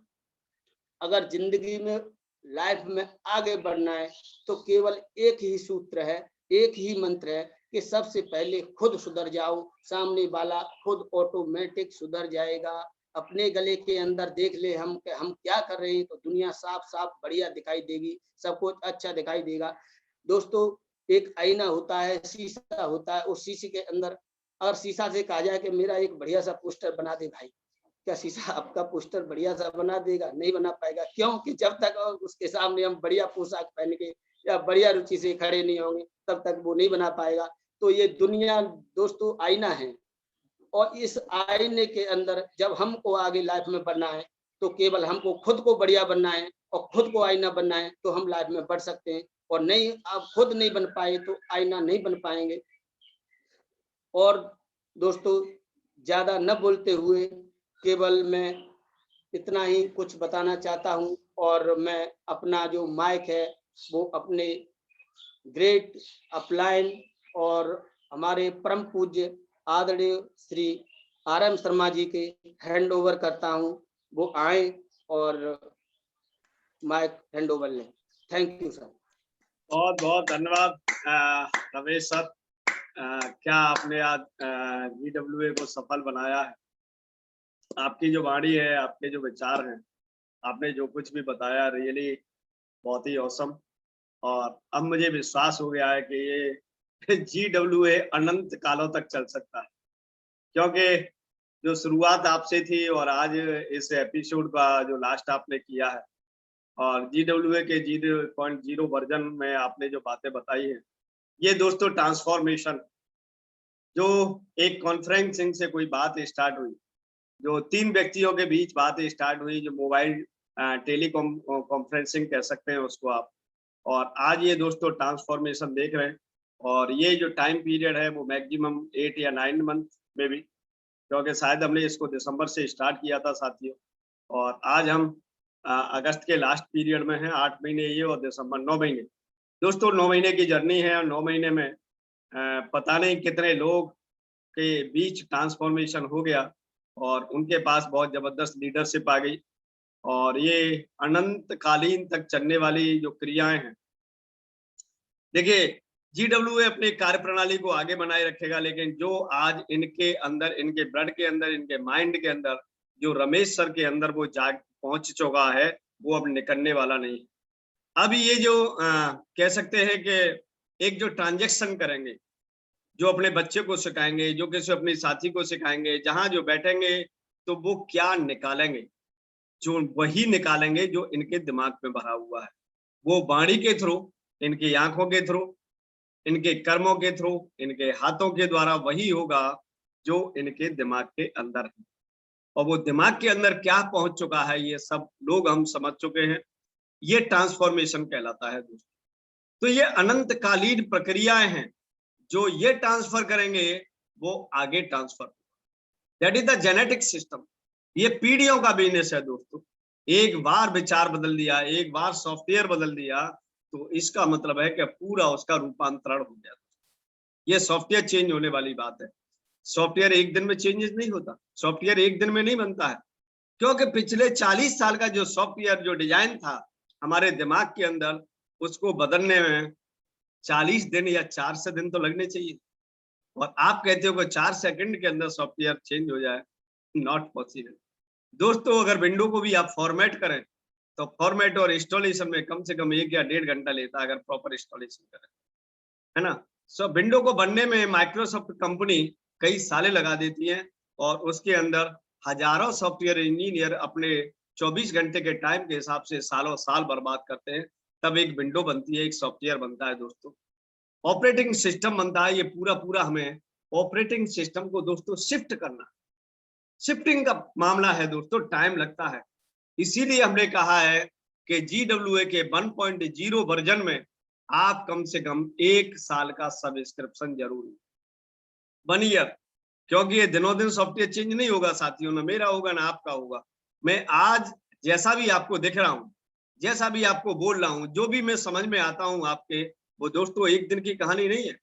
अगर जिंदगी में, लाइफ में आगे बढ़ना है, तो केवल एक ही सूत्र है, एक ही मंत्र है कि सबसे पहले खुद सुधर जाओ, सामने वाला खुद ऑटोमेटिक सुधर जाएगा। अपने गले के अंदर देख ले हम कि हम क्या कर रहे हैं, तो दुनिया साफ साफ बढ़िया दिखाई देगी, सब कुछ अच्छा दिखाई देगा दोस्तों। एक आईना होता है, शीशा होता है, उस शीशे के अंदर अगर शीशा से कहा जाए कि मेरा एक बढ़िया सा पोस्टर बना दे भाई, क्या शीशा आपका पोस्टर बढ़िया सा बना देगा? नहीं बना पाएगा। क्यों? कि जब तक उसके सामने हम बढ़िया पोशाक पहन के या बढ़िया रुचि से खड़े नहीं होंगे, तब तक वो नहीं बना पाएगा। तो ये दुनिया दोस्तों आईना है, और इस आईने के अंदर जब हमको आगे लाइफ में बढ़ना है, तो केवल हमको खुद को बढ़िया बनना है और खुद को आईना बनना है, तो हम लाइफ में बढ़ सकते हैं। और नहीं, आप खुद नहीं बन पाए तो आईना नहीं बन पाएंगे। और दोस्तों ज्यादा न बोलते हुए केवल मैं इतना ही कुछ बताना चाहता हूं, और मैं अपना जो माइक है वो अपने ग्रेट अपलाइन और हमारे परम पूज्य आदरणीय श्री RM शर्मा जी के हैंड ओवर करता हूं, वो आए और माइक हैंड ओवर लें। Thank you sir. बहुत बहुत धन्यवाद रमेश सर। क्या आपने आज GWA को सफल बनाया है। आपकी जो वाणी है, आपके जो विचार हैं, आपने जो कुछ भी बताया, रियली बहुत ही औसम। और अब मुझे विश्वास हो गया है कि ये GWA अनंत कालों तक चल सकता है, क्योंकि जो शुरुआत आपसे थी और आज इस एपिसोड का जो लास्ट आपने किया है, और GWA के 0.0 वर्जन में आपने जो बातें बताई हैं, ये दोस्तों ट्रांसफॉर्मेशन, जो एक कॉन्फ्रेंसिंग से कोई बात स्टार्ट हुई, जो 3 व्यक्तियों के बीच बातें स्टार्ट हुई, जो मोबाइल टेलीकॉम कॉन्फ्रेंसिंग कह सकते हैं उसको आप, और आज ये दोस्तों ट्रांसफॉर्मेशन देख रहे हैं। और ये जो टाइम पीरियड है वो मैक्सिमम 8 या 9 मंथ में भी, क्योंकि शायद हमने इसको दिसंबर से स्टार्ट किया था साथियों, और आज हम अगस्त के लास्ट पीरियड में हैं। 8 महीने ये और दिसंबर 9 महीने। दोस्तों 9 महीने की जर्नी है, और 9 महीने में पता नहीं कितने लोग के बीच ट्रांसफॉर्मेशन हो गया, और उनके पास बहुत जबरदस्त लीडरशिप आ गई, और ये अनंत कालीन तक चलने वाली जो क्रियाएं हैं। देखिए, GWA अपनी कार्य प्रणाली को आगे बनाए रखेगा, लेकिन जो आज इनके अंदर, इनके ब्लड के अंदर, इनके माइंड के अंदर, जो रमेश सर के अंदर वो जाग पहुंच चुका है, वो अब निकलने वाला नहीं। अब ये जो कह सकते हैं कि एक जो ट्रांजैक्शन करेंगे, जो अपने बच्चे को सिखाएंगे, जो किसी अपने साथी को सिखाएंगे, जहां जो बैठेंगे तो वो क्या निकालेंगे, जो वही निकालेंगे जो इनके दिमाग में भरा हुआ है। वो वाणी के थ्रू, इनकी आंखों के थ्रू, इनके कर्मों के थ्रू, इनके हाथों के द्वारा वही होगा जो इनके दिमाग के अंदर है। और वो दिमाग के अंदर क्या पहुंच चुका है, ये सब लोग हम समझ चुके हैं। ये ट्रांसफॉर्मेशन कहलाता है दोस्तों। तो ये अनंतकालीन प्रक्रियाएं हैं, जो ये ट्रांसफर करेंगे वो आगे transfer, that is the genetic system. ये पीढ़ियों का बिजनेस है दोस्तों। एक बार विचार बदल दिया, एक बार सॉफ्टवेयर बदल दिया, तो इसका मतलब है कि पूरा उसका रूपांतरण हो गया। ये सॉफ्टवेयर चेंज होने वाली बात है। सॉफ्टवेयर एक दिन में चेंजेस नहीं होता, सॉफ्टवेयर एक दिन में नहीं बनता है, क्योंकि पिछले 40 साल का जो सॉफ्टवेयर, जो डिजाइन था हमारे दिमाग के अंदर, उसको बदलने में 40 दिन या 400 दिन तो लगने चाहिए। और आप कहते हो कि 4 सेकंड के अंदर सॉफ्टवेयर चेंज हो जाए, नॉट पॉसिबल दोस्तों। अगर विंडो को भी आप फॉर्मेट करें, तो फॉर्मेट और इंस्टॉलेशन में कम से कम 1 या 1.5 घंटा लेता है, अगर प्रॉपर इंस्टॉलेशन करें, है ना। सो विंडो को बनने में माइक्रोसॉफ्ट कंपनी कई सालें लगा देती है, और उसके अंदर हजारों सॉफ्टवेयर इंजीनियर अपने 24 घंटे के टाइम के हिसाब से सालों साल बर्बाद करते हैं, तब एक विंडो बनती है, एक सॉफ्टवेयर बनता है दोस्तों। ऑपरेटिंग सिस्टम बनता है। ये पूरा पूरा हमें ऑपरेटिंग सिस्टम को दोस्तों शिफ्ट करना, शिफ्टिंग का मामला है दोस्तों, टाइम लगता है। इसीलिए हमने कहा है कि GWA के 1.0 वर्जन में आप कम से कम 1 साल का सब्सक्रिप्शन जरूर, 1 ईयर, क्योंकि ये दिनों दिन सॉफ्टवेयर चेंज नहीं होगा साथियों, ना मेरा होगा ना आपका होगा। मैं आज जैसा भी आपको दिख रहा हूँ, जैसा भी आपको बोल रहा हूँ, जो भी मैं समझ में आता हूँ आपके, वो दोस्तों एक दिन की कहानी नहीं है।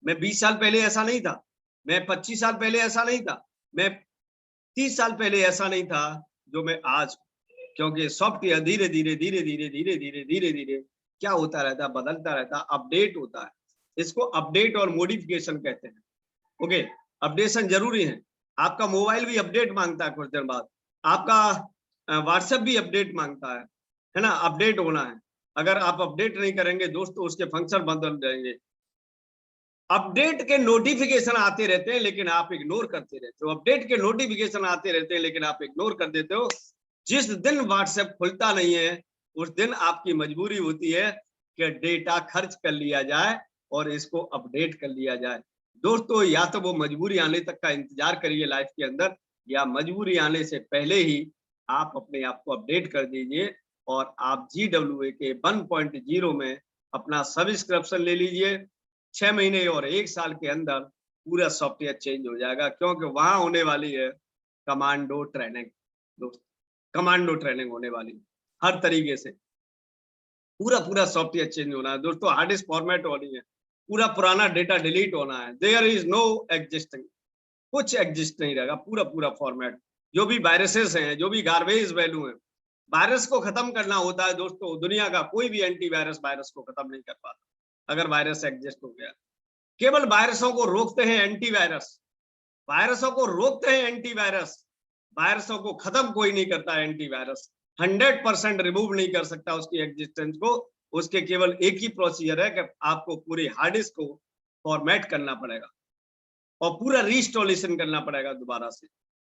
मैं 20 साल पहले ऐसा नहीं था, मैं 25 साल पहले ऐसा नहीं था, मैं 30 साल पहले ऐसा नहीं था जो मैं आज, क्योंकि सॉफ्टवेयर धीरे धीरे धीरे धीरे धीरे धीरे धीरे धीरे क्या होता रहता है, बदलता रहता है, अपडेट होता है। इसको अपडेट और मॉडिफिकेशन कहते हैं। ओके, अपडेशन जरूरी है। आपका मोबाइल भी अपडेट मांगता है कुछ दिन बाद, आपका व्हाट्सएप भी अपडेट मांगता है ना, अपडेट होना है। अगर आप अपडेट नहीं करेंगे दोस्तों, उसके फंक्शन बदल जाएंगे। अपडेट के नोटिफिकेशन आते रहते हैं, लेकिन आप इग्नोर करते रहते हो। अपडेट के नोटिफिकेशन आते रहते हैं, लेकिन आप इग्नोर कर देते हो। जिस दिन व्हाट्सएप खुलता नहीं है, उस दिन आपकी मजबूरी होती है कि डेटा खर्च कर लिया जाए और इसको अपडेट कर लिया जाए। दोस्तों, या तो वो मजबूरी आने तक का इंतजार करिए लाइफ के अंदर, या मजबूरी आने से पहले ही आप अपने आप को अपडेट कर दीजिए, और आप GWA के 1.0 में अपना सब्सक्रिप्शन ले लीजिए। 6 महीने और 1 साल के अंदर पूरा सॉफ्टवेयर चेंज हो जाएगा, क्योंकि वहां होने वाली है कमांडो ट्रेनिंग दोस्त, कमांडो ट्रेनिंग होने वाली हर तरीके से। पूरा पूरा सॉफ्टवेयर चेंज होना है दोस्तों, हार्ड डिस्क फॉर्मेट होनी है, पूरा पुराना डेटा डिलीट होना है। देयर इज नो एग्जिस्टिंग, कुछ एग्जिस्ट नहीं रहेगा, पूरा पूरा फॉर्मेट। जो भी वायरसेस हैं, जो भी गार्बेज वैल्यू है, वायरस को खत्म करना होता है दोस्तों। दुनिया का कोई भी एंटीवायरस वायरस को खत्म नहीं कर पाता अगर वायरस एग्जिस्ट हो गया। केवल वायरसों को रोकते हैं एंटीवायरस, वायरसों को रोकते हैं एंटीवायरस, वायरसों को खत्म कोई नहीं करता है एंटीवायरस। 100% रिमूव नहीं कर सकता उसकी एग्जिस्टेंस को। उसके केवल एक ही प्रोसीजर है कि आपको पूरी हार्ड डिस्क को फॉर्मेट करना पड़ेगा और पूरा रीइंस्टॉलेशन करना पड़ेगा दोबारा से।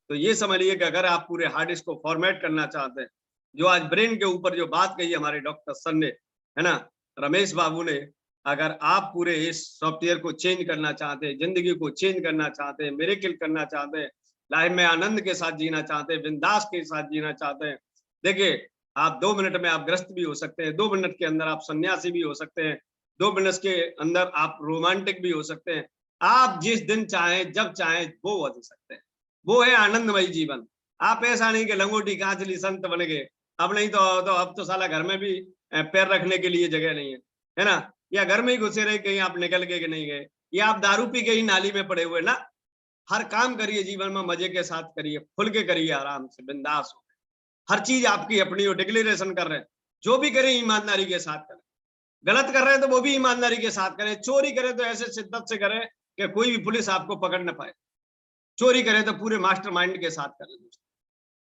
तो ये समझ लीजिए कि अगर आप पूरे हार्ड डिस्क को फॉर्मेट करना चाहते हैं, जो आज ब्रेन के ऊपर जो बात कही हमारे डॉक्टर सर ने, है ना, रमेश बाबू ने, अगर आप पूरे इस सॉफ्टवेयर को चेंज करना चाहते हैं, जिंदगी को चेंज करना चाहते हैं, मिरेकल करना चाहते हैं, लाइफ में आनंद के साथ जीना चाहते हैं, बिंदास के साथ जीना चाहते हैं, देखिए आप 2 मिनट में आप ग्रस्त भी हो सकते हैं, 2 मिनट के अंदर आप सन्यासी भी हो सकते हैं, 2 मिनट के अंदर आप रोमांटिक भी हो सकते हैं। आप जिस दिन चाहें, जब चाहें, वो बदल सकते हैं। वो है आनंदमयी जीवन। आप ऐसा नहीं कि लंगोटी कांचली संत बन गए, अब नहीं तो अब तो साला घर में भी पैर रखने के लिए जगह नहीं है ना, या घर में ही घुसे रहे, कहीं आप निकल के कि नहीं गए, या आप दारू पी के ही नाली में पड़े हुए ना। हर काम करिए जीवन में, मजे के साथ करिए, खुल के करिए, आराम से बिंदास हो। हर चीज आपकी अपनी हो, डिक्लेरेशन कर रहे हैं, जो भी करें ईमानदारी के साथ करें। गलत कर रहे हैं तो वो भी ईमानदारी के साथ करें। चोरी करें तो ऐसे शिद्दत से करें कि कोई भी पुलिस आपको पकड़ न पाए। चोरी करें तो पूरे मास्टरमाइंड के साथ करें।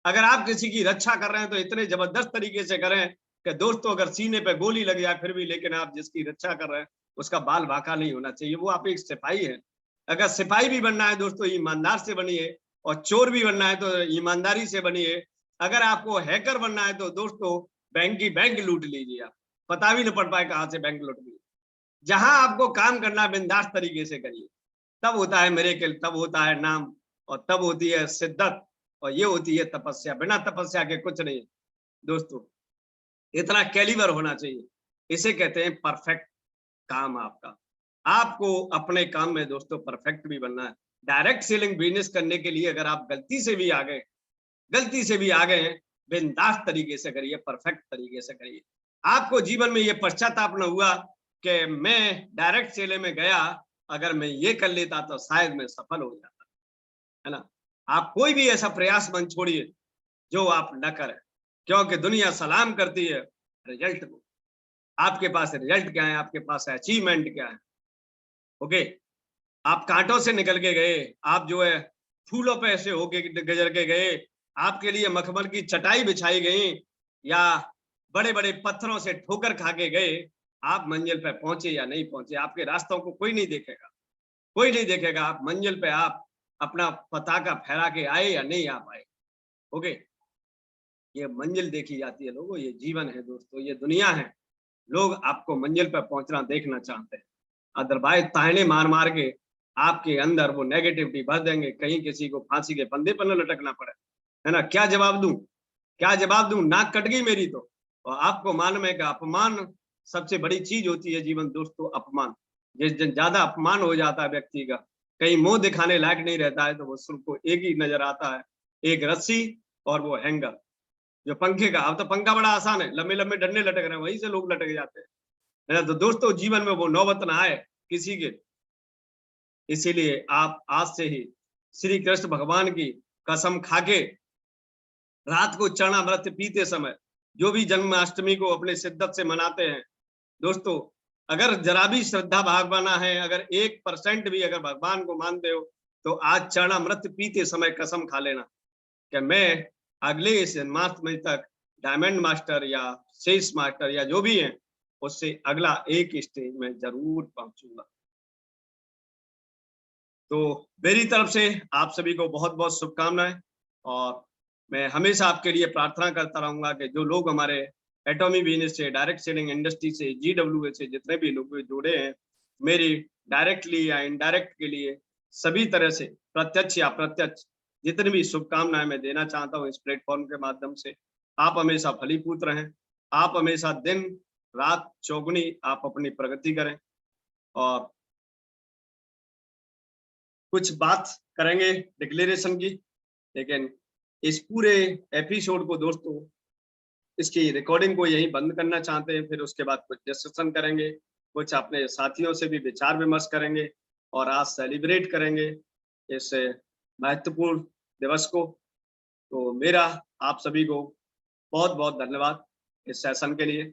अगर आप किसी की रक्षा कर रहे हैं तो इतने जबरदस्त तरीके से करें कि दोस्तों अगर सीने पे गोली लग जाए फिर भी, लेकिन आप जिसकी रक्षा कर रहे हैं उसका बाल बांका नहीं होना चाहिए, वो आप एक सिपाही है। अगर सिपाही भी बनना है दोस्तों, ईमानदार से बनिए, और चोर भी बनना है तो ईमानदारी से बनिए। अगर आपको हैकर बनना है तो दोस्तों बैंक की बैंक लूट लीजिए, आप पता भी न पड़ पाए कहां से बैंक लूट ली। जहां आपको काम करना बिंदास तरीके से करिए, तब होता है मिरेकल, तब होता है नाम, और तब होती है शिद्दत, और ये होती है तपस्या। बिना तपस्या के कुछ नहीं दोस्तों। इतना कैलिबर होना चाहिए, इसे कहते हैं परफेक्ट काम आपका। आपको अपने काम में दोस्तों परफेक्ट भी बनना है। डायरेक्ट सेलिंग बिजनेस करने के लिए अगर आप गलती से भी आ गए, गलती से भी आ गए हैं, बिंदास तरीके से करिए, परफेक्ट तरीके से करिए। आपको जीवन में ये पश्चाताप न हुआ कि मैं डायरेक्ट सेलिंग में गया, अगर मैं ये कर लेता तो शायद मैं सफल हो जाता, है ना। आप कोई भी ऐसा प्रयास मत छोड़िए जो आप न करें, क्योंकि दुनिया सलाम करती है रिजल्ट को। आपके पास रिजल्ट क्या है, आपके पास अचीवमेंट क्या है। ओके, आप कांटों से निकल के गए, आप जो है फूलों पे ऐसे होके गुजर के गए, आपके लिए मखमल की चटाई बिछाई गई, या बड़े बड़े पत्थरों से ठोकर खा के गए, आप मंजिल पे पहुंचे या नहीं पहुंचे, आपके रास्तों को कोई नहीं देखेगा, कोई नहीं देखेगा। आप मंजिल पे आप अपना पताका फहरा के आए या नहीं आ पाए। ओके, ये मंजिल देखी जाती है लोगों, ये जीवन है दोस्तों, ये दुनिया है। लोग आपको मंजिल पर पहुंचना देखना चाहते हैं, अदरवाइज ताने मार मार के आपके अंदर वो नेगेटिविटी भर देंगे, कहीं किसी को फांसी के फंदे पर न लटकना पड़े, है ना। क्या जवाब दूं, क्या जवाब दूं, नाक कट गई मेरी तो। और आपको मालूम है कि अपमान सबसे बड़ी चीज होती है जीवन दोस्तों, अपमान। जिस दिन ज्यादा अपमान हो जाता है व्यक्ति का, कहीं मुंह दिखाने लायक नहीं रहता है, तो वो सबको एक ही नजर आता है, एक रस्सी और वो हैंगर जो पंखे का। अब तो पंखा बड़ा आसान है, लंबे लंबे डंडे लटक रहे हैं, वहीं से लोग लटक जाते हैं, है ना। तो दोस्तों जीवन में वो नौबत ना आए किसी के, इसीलिए आप आज से ही श्री कृष्ण भगवान की कसम खाके रात को चरणामृत पीते समय, जो भी जन्माष्टमी को अपने शिद्दत से मनाते हैं दोस्तों, अगर जरा भी श्रद्धा भावना है, अगर 1% भी अगर भगवान को मानते हो, तो आज चरणामृत पीते समय कसम खा लेना कि मैं अगले इस जन्माष्टमी तक डायमंड मास्टर या शेष मास्टर या जो भी है, उससे अगला एक स्टेज में जरूर पहुंचूंगा। तो मेरी तरफ से आप सभी को बहुत बहुत शुभकामनाएं, और मैं हमेशा आपके लिए प्रार्थना करता रहूंगा कि जो लोग हमारे एटॉमी बिजनेस से, डायरेक्ट सेलिंग इंडस्ट्री से, GWA से जितने भी लोग जुड़े हैं, मेरी डायरेक्टली या इनडायरेक्ट के लिए सभी तरह से प्रत्यक्ष या अप्रत्यक्ष जितनी भी शुभकामनाएं मैं देना चाहता हूं इस प्लेटफॉर्म के माध्यम से। आप हमेशा फलीभूत रहें, आप हमेशा दिन रात चौगुनी आप अपनी प्रगति करें, और कुछ बात करेंगे डिक्लेरेशन की। लेकिन इस पूरे एपिसोड को दोस्तों इसकी रिकॉर्डिंग को यही बंद करना चाहते हैं। फिर उसके बाद कुछ डिस्कशन करेंगे, कुछ अपने साथियों से भी विचार विमर्श करेंगे और आज सेलिब्रेट करेंगे इस महत्वपूर्ण दिवस को। तो मेरा आप सभी को बहुत बहुत धन्यवाद इस सेशन के लिए।